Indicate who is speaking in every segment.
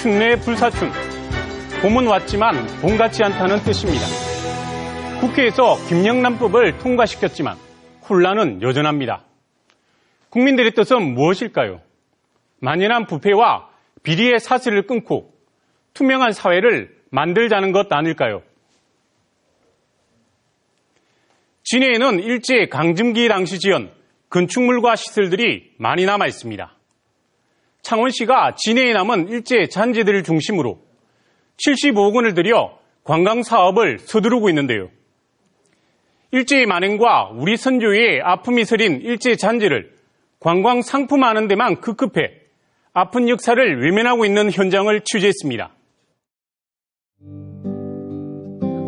Speaker 1: 춘내 불사춘. 봄은 왔지만 봄 같지 않다는 뜻입니다. 국회에서 김영란법을 통과시켰지만 혼란은 여전합니다. 국민들의 뜻은 무엇일까요? 만연한 부패와 비리의 사슬을 끊고 투명한 사회를 만들자는 것 아닐까요? 진해에는 일제 강점기 당시 지은 건축물과 시설들이 많이 남아 있습니다. 창원시가 진해에 남은 일제 잔재들을 중심으로 75억 원을 들여 관광 사업을 서두르고 있는데요. 일제의 만행과 우리 선조의 아픔이 서린 일제 잔재를 관광 상품화하는 데만 급급해 아픈 역사를 외면하고 있는 현장을 취재했습니다.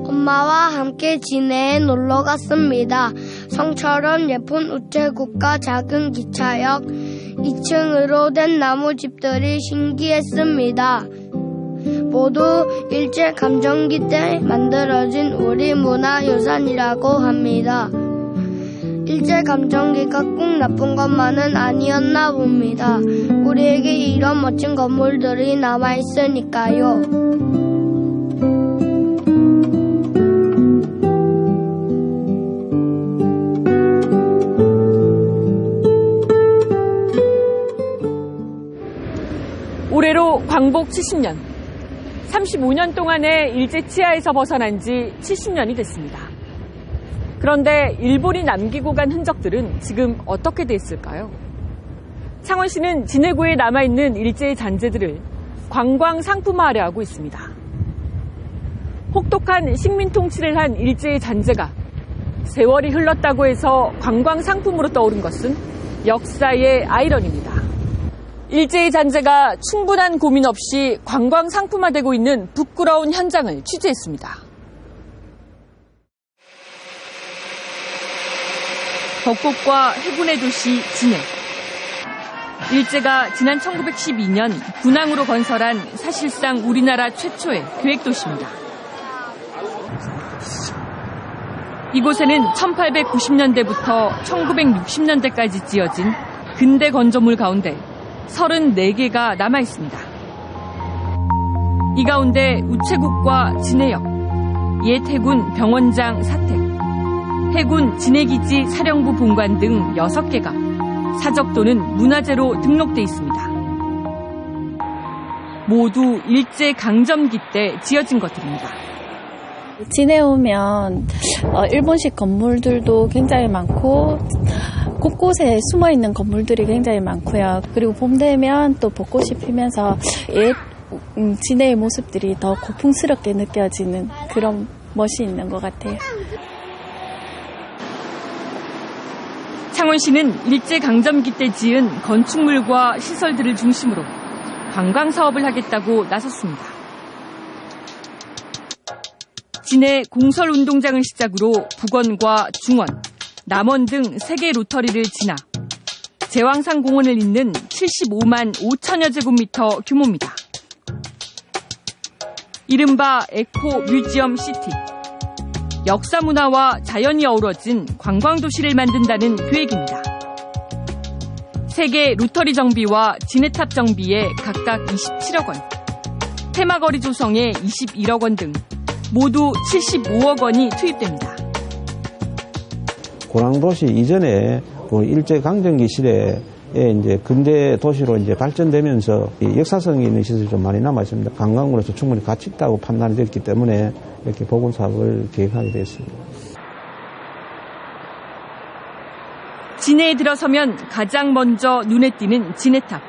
Speaker 2: 엄마와 함께 진해에 놀러 갔습니다. 성처럼 예쁜 우체국과 작은 기차역, 2층으로 된 나무집들이 신기했습니다. 모두 일제감정기 때 만들어진 우리 문화유산이라고 합니다. 일제감정기가 꼭 나쁜 것만은 아니었나 봅니다. 우리에게 이런 멋진 건물들이 남아있으니까요.
Speaker 3: 올해로 광복 70년. 35년 동안의 일제 치하에서 벗어난 지 70년이 됐습니다. 그런데 일본이 남기고 간 흔적들은 지금 어떻게 됐을까요? 창원시는 진해구에 남아있는 일제의 잔재들을 관광 상품화하려 하고 있습니다. 혹독한 식민 통치를 한 일제의 잔재가 세월이 흘렀다고 해서 관광 상품으로 떠오른 것은 역사의 아이러니입니다. 일제의 잔재가 충분한 고민 없이 관광 상품화되고 있는 부끄러운 현장을 취재했습니다. 벚꽃과 해군의 도시 진해. 일제가 지난 1912년 군항으로 건설한 사실상 우리나라 최초의 계획도시입니다. 이곳에는 1890년대부터 1960년대까지 지어진 근대 건조물 가운데 34개가 남아있습니다. 이 가운데 우체국과 진해역, 옛 해군 병원장 사택, 해군 진해기지 사령부 본관 등 6개가 사적 또는 문화재로 등록돼 있습니다. 모두 일제 강점기 때 지어진 것들입니다.
Speaker 4: 진해 오면 일본식 건물들도 굉장히 많고 곳곳에 숨어있는 건물들이 굉장히 많고요. 그리고 봄 되면 또 벚꽃이 피면서 옛 진해의 모습들이 더 고풍스럽게 느껴지는 그런 멋이 있는 것 같아요.
Speaker 3: 창원시는 일제강점기 때 지은 건축물과 시설들을 중심으로 관광 사업을 하겠다고 나섰습니다. 진해 공설운동장을 시작으로 북원과 중원, 남원 등 3개 로터리를 지나 제왕산 공원을 잇는 75만 5천여 제곱미터 규모입니다. 이른바 에코 뮤지엄 시티. 역사 문화와 자연이 어우러진 관광도시를 만든다는 계획입니다. 3개 로터리 정비와 진해탑 정비에 각각 27억 원, 테마거리 조성에 21억 원 등 모두 75억 원이 투입됩니다.
Speaker 5: 고랑도시 이전에 일제강점기 시대에 이제 근대 도시로 이제 발전되면서 역사성이 있는 시설이 좀 많이 남아 있습니다. 관광으로서 충분히 가치 있다고 판단이 됐기 때문에 이렇게 복원 사업을 계획하게 됐습니다.
Speaker 3: 진해에 들어서면 가장 먼저 눈에 띄는 진해탑.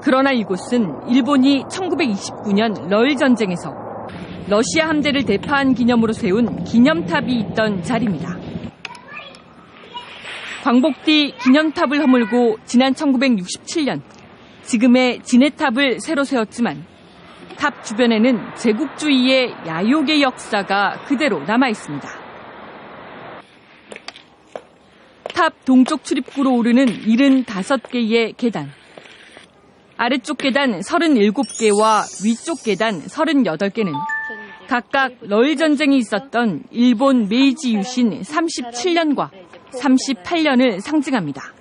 Speaker 3: 그러나 이곳은 일본이 1929년 러일 전쟁에서 러시아 함대를 대파한 기념으로 세운 기념탑이 있던 자리입니다. 광복뒤 기념탑을 허물고 지난 1967년 지금의 진해탑을 새로 세웠지만 탑 주변에는 제국주의의 야욕의 역사가 그대로 남아있습니다. 탑 동쪽 출입구로 오르는 75개의 계단. 아래쪽 계단 37개와 위쪽 계단 38개는 각각 러일 전쟁이 있었던 일본 메이지 유신 37년과 38년을 상징합니다.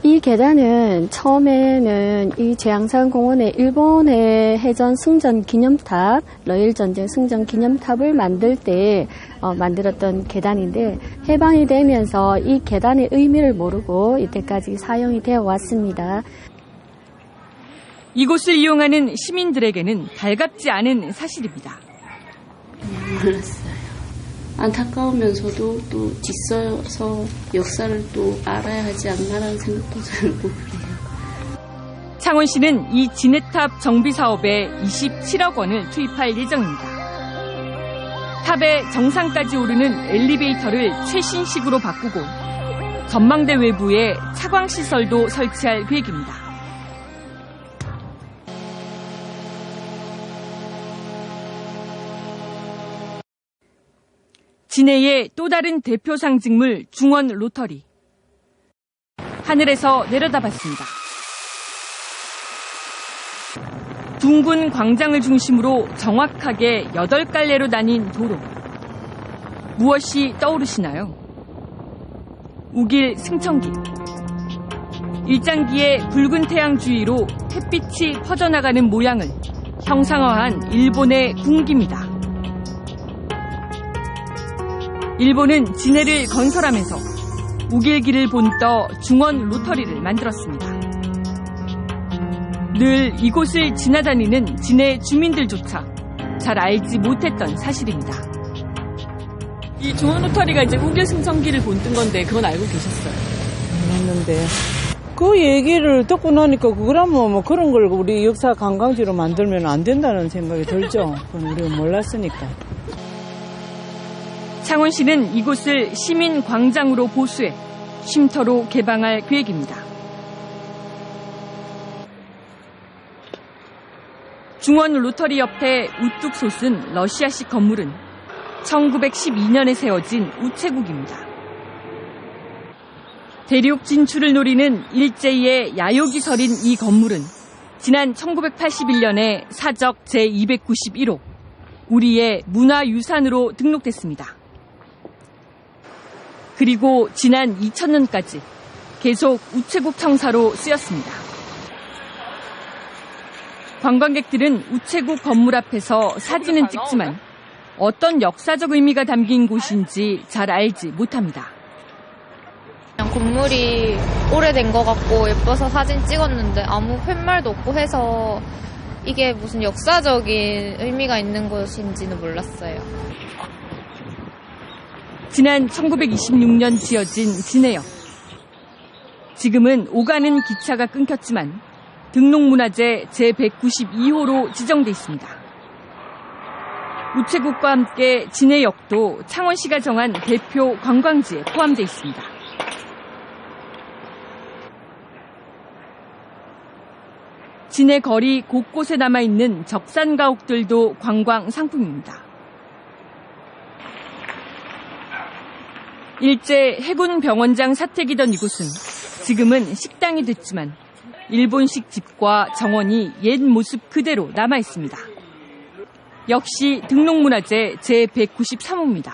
Speaker 6: 이 계단은 처음에는 이 제왕산 공원에 일본의 해전 승전 기념탑, 러일 전쟁 승전 기념탑을 만들 때 만들었던 계단인데 해방이 되면서 이 계단의 의미를 모르고 이때까지 사용이 되어 왔습니다.
Speaker 3: 이곳을 이용하는 시민들에게는 달갑지 않은 사실입니다.
Speaker 7: 몰랐어요. 안타까우면서도 또 뒤서서 역사를 또 알아야 하지 않나라는 생각도 들고 그래요.
Speaker 3: 창원시는 이 진해탑 정비 사업에 27억 원을 투입할 예정입니다. 탑의 정상까지 오르는 엘리베이터를 최신식으로 바꾸고 전망대 외부에 차광시설도 설치할 계획입니다. 진해의 또 다른 대표 상징물 중원 로터리. 하늘에서 내려다봤습니다. 둥근 광장을 중심으로 정확하게 8갈래로 나뉜 도로. 무엇이 떠오르시나요? 우길 승천길. 일장기의 붉은 태양 주위로 햇빛이 퍼져나가는 모양을 형상화한 일본의 군기입니다. 일본은 진해를 건설하면서 우길기를 본떠 중원 로터리를 만들었습니다. 늘 이곳을 지나다니는 진해 주민들조차 잘 알지 못했던 사실입니다. 이 중원 로터리가 이제 우길 승천기를 본뜬 건데 그건 알고 계셨어요?
Speaker 8: 몰랐는데 그 얘기를 듣고 나니까 그러면 뭐 그런 걸 우리 역사 관광지로 만들면 안 된다는 생각이 들죠. 그건 우리가 몰랐으니까.
Speaker 3: 창원시는 이곳을 시민광장으로 보수해 쉼터로 개방할 계획입니다. 중원 로터리 옆에 우뚝 솟은 러시아식 건물은 1912년에 세워진 우체국입니다. 대륙 진출을 노리는 일제의 야요기설인 이 건물은 지난 1981년에 사적 제291호 우리의 문화유산으로 등록됐습니다. 그리고 지난 2000년까지 계속 우체국 청사로 쓰였습니다. 관광객들은 우체국 건물 앞에서 사진은 찍지만 어떤 역사적 의미가 담긴 곳인지 잘 알지 못합니다.
Speaker 9: 그냥 건물이 오래된 것 같고 예뻐서 사진 찍었는데 아무 팻말도 없고 해서 이게 무슨 역사적인 의미가 있는 곳인지는 몰랐어요.
Speaker 3: 지난 1926년 지어진 진해역. 지금은 오가는 기차가 끊겼지만 등록문화재 제192호로 지정돼 있습니다. 우체국과 함께 진해역도 창원시가 정한 대표 관광지에 포함돼 있습니다. 진해 거리 곳곳에 남아있는 적산가옥들도 관광 상품입니다. 일제 해군 병원장 사택이던 이곳은 지금은 식당이 됐지만 일본식 집과 정원이 옛 모습 그대로 남아있습니다. 역시 등록문화재 제193호입니다.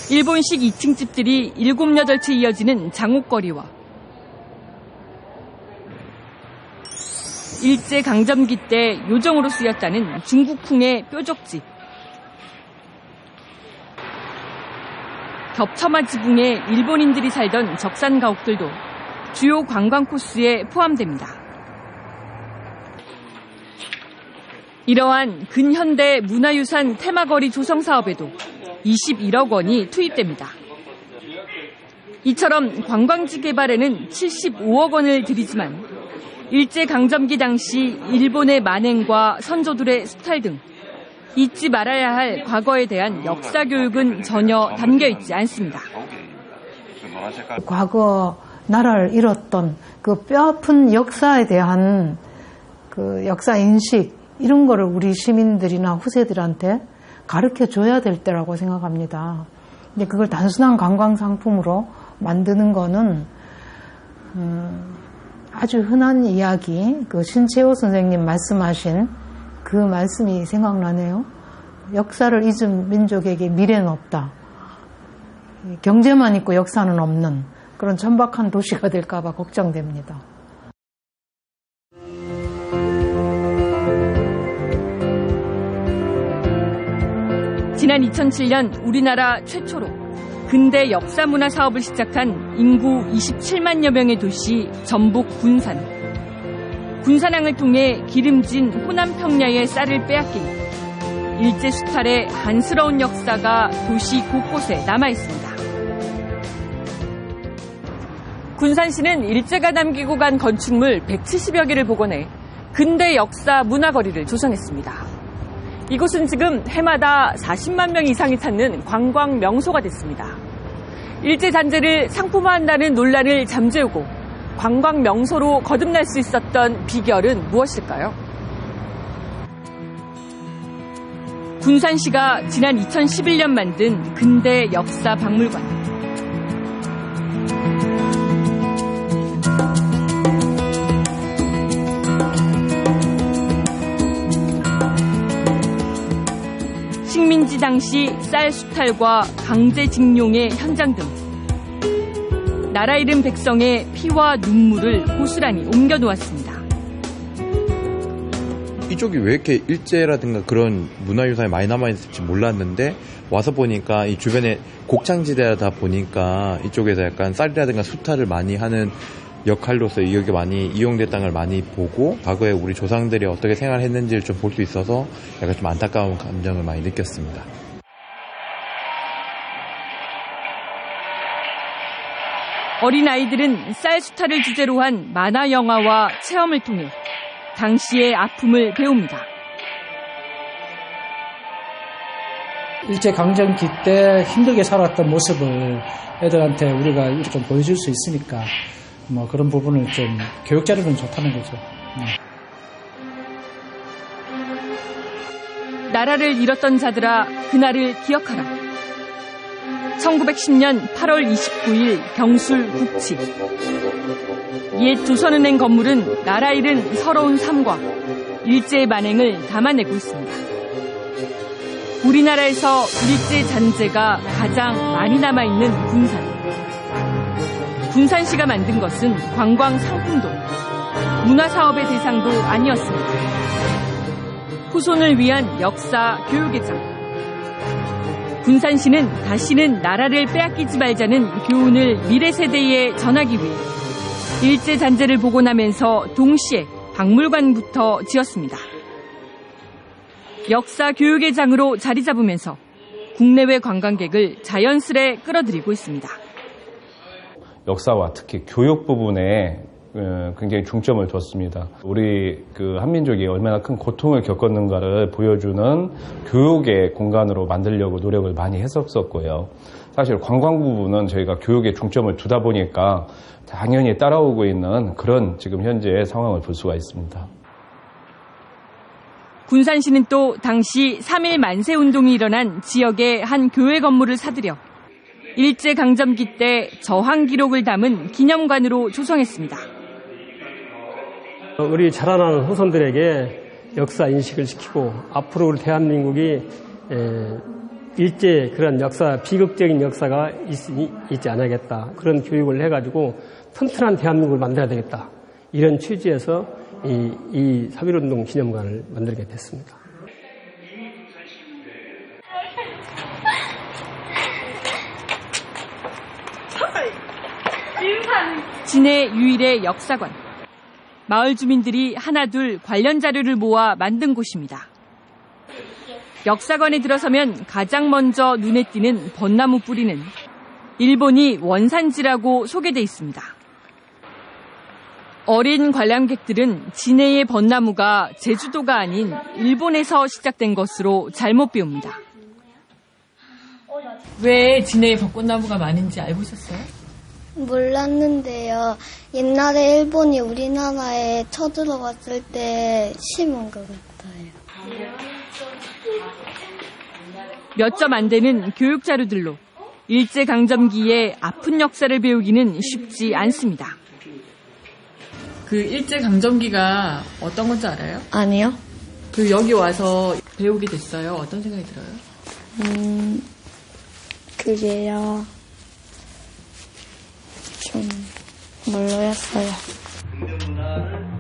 Speaker 3: 일본식 2층 집들이 7, 8채 이어지는 장옥거리와 일제강점기 때 요정으로 쓰였다는 중국풍의 뾰족집, 겹처마 지붕에 일본인들이 살던 적산가옥들도 주요 관광 코스에 포함됩니다. 이러한 근현대 문화유산 테마거리 조성 사업에도 21억 원이 투입됩니다. 이처럼 관광지 개발에는 75억 원을 들이지만 일제강점기 당시 일본의 만행과 선조들의 수탈 등 잊지 말아야 할 과거에 대한 역사 교육은 전혀 담겨있지 않습니다.
Speaker 10: 과거 나라를 잃었던 그 뼈아픈 역사에 대한 그 역사 인식 이런 거를 우리 시민들이나 후세들한테 가르쳐 줘야 될 때라고 생각합니다. 근데 그걸 단순한 관광 상품으로 만드는 거는 아주 흔한 이야기, 그 신채호 선생님 말씀하신 그 말씀이 생각나네요. 역사를 잊은 민족에게 미래는 없다. 경제만 있고 역사는 없는 그런 천박한 도시가 될까 봐 걱정됩니다.
Speaker 3: 지난 2007년 우리나라 최초로 근대 역사문화 사업을 시작한 인구 27만여 명의 도시 전북 군산. 군산항을 통해 기름진 호남 평야의 쌀을 빼앗긴 일제 수탈의 한스러운 역사가 도시 곳곳에 남아있습니다. 군산시는 일제가 남기고 간 건축물 170여 개를 복원해 근대 역사 문화거리를 조성했습니다. 이곳은 지금 해마다 40만 명 이상이 찾는 관광 명소가 됐습니다. 일제 잔재를 상품화한다는 논란을 잠재우고 관광 명소로 거듭날 수 있었던 비결은 무엇일까요? 군산시가 지난 2011년 만든 근대 역사 박물관. 식민지 당시 쌀 수탈과 강제징용의 현장 등 나라 잃은 백성의 피와 눈물을 고스란히 옮겨놓았습니다.
Speaker 11: 이쪽이 왜 이렇게 일제라든가 그런 문화유산이 많이 남아있을지 몰랐는데 와서 보니까 이 주변에 곡창지대다 보니까 이쪽에서 약간 쌀이라든가 수탈을 많이 하는 역할로서 여기 많이 이용됐다는 걸 많이 보고 과거에 우리 조상들이 어떻게 생활했는지를 좀 볼 수 있어서 약간 좀 안타까운 감정을 많이 느꼈습니다.
Speaker 3: 어린아이들은 쌀 수탈을 주제로 한 만화 영화와 체험을 통해 당시의 아픔을 배웁니다.
Speaker 12: 일제강점기 때 힘들게 살았던 모습을 애들한테 우리가 좀 보여줄 수 있으니까 뭐 그런 부분을 좀 교육 자료는 좋다는 거죠.
Speaker 3: 나라를 잃었던 자들아 그날을 기억하라. 1910년 8월 29일 경술 국치. 옛 조선은행 건물은 나라 잃은 서러운 삶과 일제의 만행을 담아내고 있습니다. 우리나라에서 일제 잔재가 가장 많이 남아있는 군산. 군산시가 만든 것은 관광 상품도, 문화사업의 대상도 아니었습니다. 후손을 위한 역사 교육의장. 군산시는 다시는 나라를 빼앗기지 말자는 교훈을 미래 세대에 전하기 위해 일제 잔재를 복원하면서 동시에 박물관부터 지었습니다. 역사 교육의 장으로 자리 잡으면서 국내외 관광객을 자연스레 끌어들이고 있습니다.
Speaker 13: 역사와 특히 교육 부분에 굉장히 중점을 뒀습니다. 우리 한민족이 얼마나 큰 고통을 겪었는가를 보여주는 교육의 공간으로 만들려고 노력을 많이 했었고요. 사실 관광 부분은 저희가 교육에 중점을 두다 보니까 당연히 따라오고 있는 그런 지금 현재의 상황을 볼 수가 있습니다.
Speaker 3: 군산시는 또 당시 3.1 만세운동이 일어난 지역의 한 교회 건물을 사들여 일제강점기 때 저항 기록을 담은 기념관으로 조성했습니다.
Speaker 14: 우리 자라나는 후손들에게 역사 인식을 시키고 앞으로 우리 대한민국이 일제 그런 역사, 비극적인 역사가 있지 않아야겠다. 그런 교육을 해가지고 튼튼한 대한민국을 만들어야 되겠다. 이런 취지에서 이 3.1운동 기념관을 만들게 됐습니다.
Speaker 3: 진해 유일의 역사관. 마을 주민들이 하나둘 관련 자료를 모아 만든 곳입니다. 역사관에 들어서면 가장 먼저 눈에 띄는 벚나무 뿌리는 일본이 원산지라고 소개돼 있습니다. 어린 관람객들은 진해의 벚나무가 제주도가 아닌 일본에서 시작된 것으로 잘못 배웁니다. 왜 진해에 벚꽃나무가 많은지 알고 있었어요?
Speaker 2: 몰랐는데요. 옛날에 일본이 우리나라에 쳐들어왔을 때 심은 것 같아요.
Speaker 3: 몇 점 안 되는 교육 자료들로 일제강점기의 아픈 역사를 배우기는 쉽지 않습니다.
Speaker 15: 그 일제강점기가 어떤 건지 알아요?
Speaker 2: 아니요.
Speaker 3: 그리고 여기 와서 배우게 됐어요. 어떤 생각이 들어요?
Speaker 4: 그게요. 좀 몰랐어요.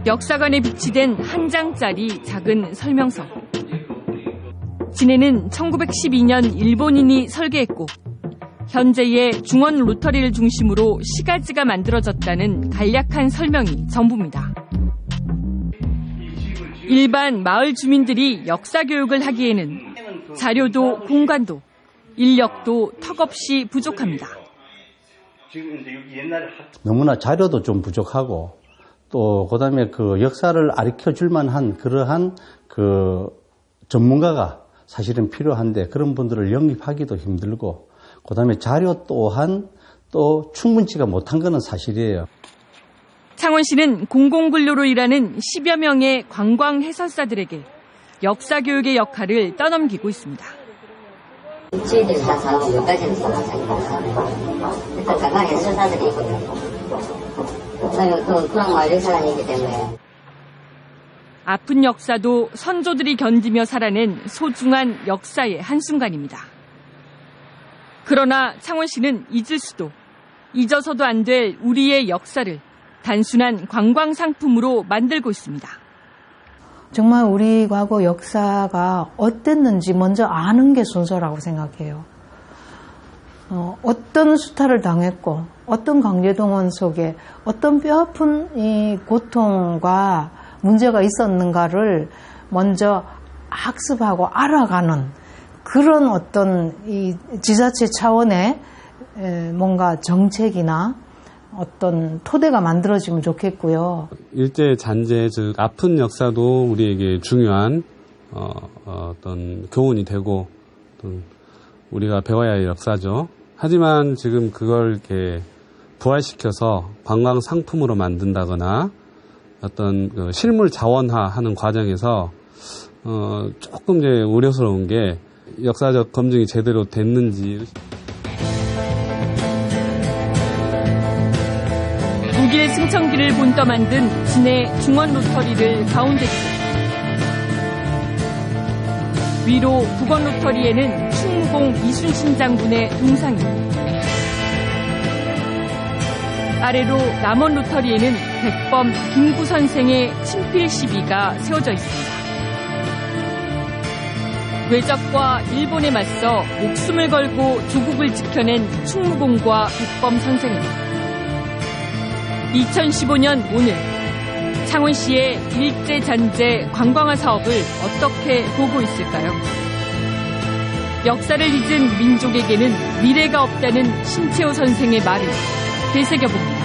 Speaker 3: 역사관에 비치된 한 장짜리 작은 설명서. 진해는 1912년 일본인이 설계했고 현재의 중원 로터리를 중심으로 시가지가 만들어졌다는 간략한 설명이 전부입니다. 일반 마을 주민들이 역사 교육을 하기에는 자료도 공간도 인력도 턱없이 부족합니다.
Speaker 15: 너무나 자료도 좀 부족하고 또 그다음에 그 역사를 가르쳐 줄 만한 그러한 그 전문가가 사실은 필요한데 그런 분들을 영입하기도 힘들고 그다음에 자료 또한 또 충분치가 못한 것은 사실이에요.
Speaker 3: 창원시는 공공근로로 일하는 10여 명의 관광 해설사들에게 역사 교육의 역할을 떠넘기고 있습니다.
Speaker 16: 일주일에 사서 몇 가지는 사서 일단 관광 해설사들이 있거든요. 그다음에 또 구랑마을 역사관이 있기 때문에
Speaker 3: 아픈 역사도 선조들이 견디며 살아낸 소중한 역사의 한순간입니다. 그러나 창원시는 잊을 수도 잊어서도 안 될 우리의 역사를 단순한 관광 상품으로 만들고 있습니다.
Speaker 10: 정말 우리 과거 역사가 어땠는지 먼저 아는 게 순서라고 생각해요. 어떤 수탈을 당했고 어떤 강제동원 속에 어떤 뼈아픈 이 고통과 문제가 있었는가를 먼저 학습하고 알아가는 그런 어떤 이 지자체 차원의 뭔가 정책이나 어떤 토대가 만들어지면 좋겠고요.
Speaker 17: 일제 잔재, 즉 아픈 역사도 우리에게 중요한 어떤 교훈이 되고 우리가 배워야 할 역사죠. 하지만 지금 그걸 이렇게 부활시켜서 관광 상품으로 만든다거나 어떤 그 실물 자원화하는 과정에서 조금 이제 우려스러운 게 역사적 검증이 제대로 됐는지.
Speaker 3: 6일 승천기를 본떠 만든 진해 중원 로터리를 가운데 두고 위로 북원 로터리에는 충무공 이순신 장군의 동상이, 아래로 남원 로터리에는 백범 김구 선생의 친필 시비가 세워져 있습니다. 외적과 일본에 맞서 목숨을 걸고 조국을 지켜낸 충무공과 백범 선생입니다. 2015년 오늘 창원시의 일제잔재 관광화 사업을 어떻게 보고 있을까요? 역사를 잊은 민족에게는 미래가 없다는 신채호 선생의 말을 되새겨봅니다.